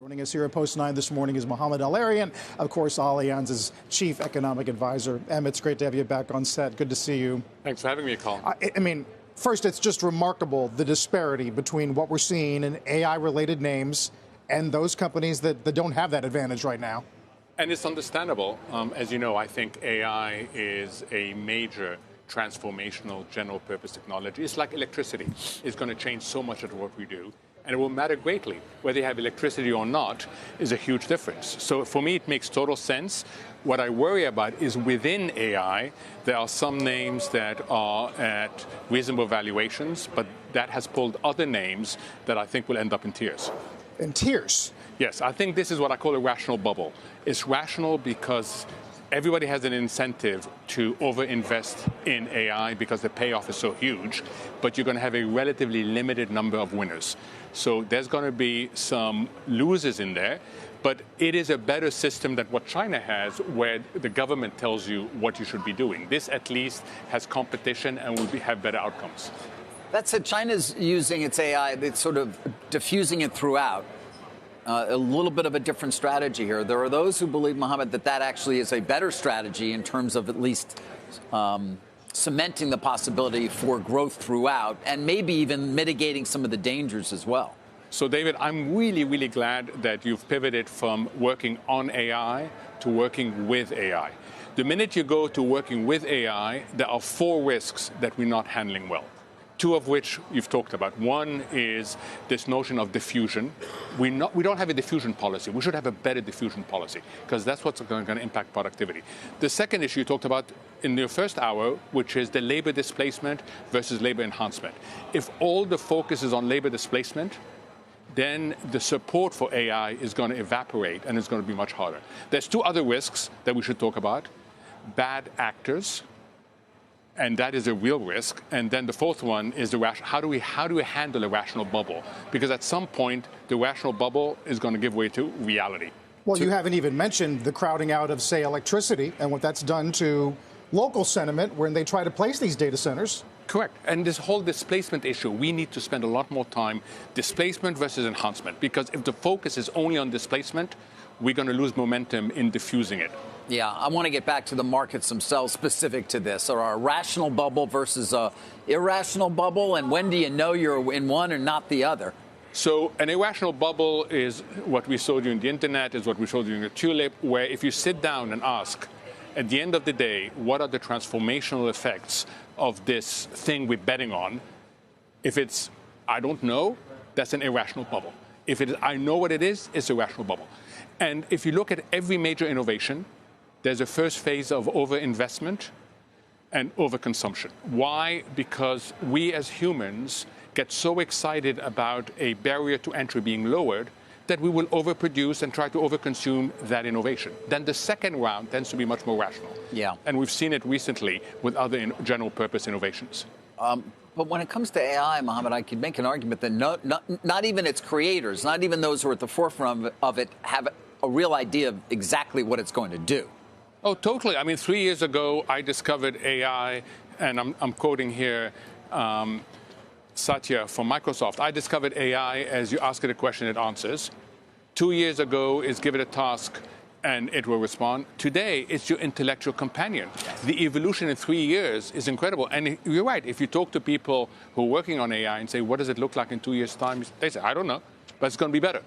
Joining us here at Post 9 this morning is Mohamed El-Erian, of course, Allianz's chief economic advisor. It's great to have you back on set. Good to see you. Thanks for having me, Colin. I mean, first, it's just remarkable, the disparity between what we're seeing in AI-related names and those companies that don't have that advantage right now. And it's understandable. As you know, I think AI is a major transformational general-purpose technology. It's like electricity. It's going to change so much of what we do. And it will matter greatly. Whether you have electricity or not is a huge difference. So for me, it makes total sense. What I worry about is within AI, there are some names that are at reasonable valuations, but that has pulled other names that I think will end up in tears. In tears? Yes, I think this is what I call a rational bubble. It's rational because everybody has an incentive to overinvest in AI because the payoff is so huge, but you're going to have a relatively limited number of winners. So there's going to be some losers in there, but it is a better system than what China has, where the government tells you what you should be doing. This at least has competition and will have better outcomes. That said, China's using its AI, it's sort of diffusing it throughout. A little bit of a different strategy here. There are those who believe, Mohamed, that actually is a better strategy in terms of at least cementing the possibility for growth throughout and maybe even mitigating some of the dangers as well. So, David, I'm really, really glad that you've pivoted from working on AI to working with AI. The minute you go to working with AI, there are 4 risks that we're not handling well. 2 of which you've talked about. One is this notion of diffusion. We don't have a diffusion policy. We should have a better diffusion policy because that's what's going to impact productivity. The second issue you talked about in your first hour, which is the labor displacement versus labor enhancement. If all the focus is on labor displacement, then the support for AI is going to evaporate and it's going to be much harder. There's 2 other risks that we should talk about. Bad actors. And that is a real risk. And then the 4th one is how do we handle a rational bubble? Because at some point, the rational bubble is going to give way to reality. Well, you haven't even mentioned the crowding out of, say, electricity and what that's done to local sentiment when they try to place these data centers. Correct. And this whole displacement issue, we need to spend a lot more time displacement versus enhancement. Because if the focus is only on displacement, we're going to lose momentum in diffusing it. Yeah, I want to get back to the markets themselves specific to this. Or a rational bubble versus a irrational bubble, and when do you know you're in one and not the other? So an irrational bubble is what we saw during the internet, is what we saw during the tulip, where if you sit down and ask, at the end of the day, what are the transformational effects of this thing we're betting on? If it's, I don't know, that's an irrational bubble. If it is, I know what it is, it's a rational bubble. And if you look at every major innovation, there's a first phase of overinvestment and overconsumption. Why? Because we as humans get so excited about a barrier to entry being lowered that we will overproduce and try to overconsume that innovation. Then the second round tends to be much more rational. Yeah. And we've seen it recently with other general purpose innovations. But when it comes to AI, Mohamed, I could make an argument that not even its creators, not even those who are at the forefront of it, have a real idea of exactly what it's going to do. Oh, totally. I mean, 3 years ago, I discovered AI, and I'm quoting here Satya from Microsoft. I discovered AI as you ask it a question, it answers. 2 years ago, is give it a task, and it will respond. Today, it's your intellectual companion. The evolution in 3 years is incredible. And you're right. If you talk to people who are working on AI and say, what does it look like in 2 years' time? They say, I don't know, but it's going to be better.